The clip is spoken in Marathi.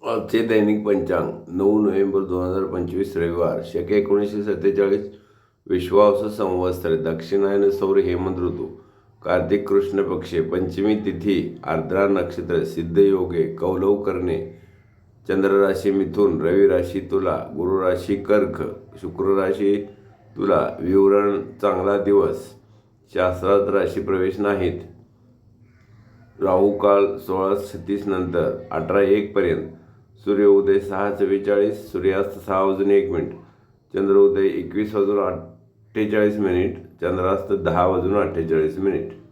आजचे दैनिक पंचांग 9 नोव्हेंबर 2025 रविवार शक 1947 विश्वावसु संवत्सर दक्षिणायन सौर हेमंत ऋतू कार्तिक कृष्ण पक्षे पंचमी तिथी आर्द्रा नक्षत्र सिद्ध योगे कौलव करणे चंद्र राशी मिथुन रवि राशी तुला गुरु राशी कर्क शुक्र राशी तुला विवरण चांगला दिवस शास्त्रात राशी प्रवेश नाहीत राहू काळ 16:36 नंतर 18:01 पर्यंत सूर्योदय 6:44 सूर्यास्त 6:01 चंद्रोदय 21:48 चंद्रास्त 10:48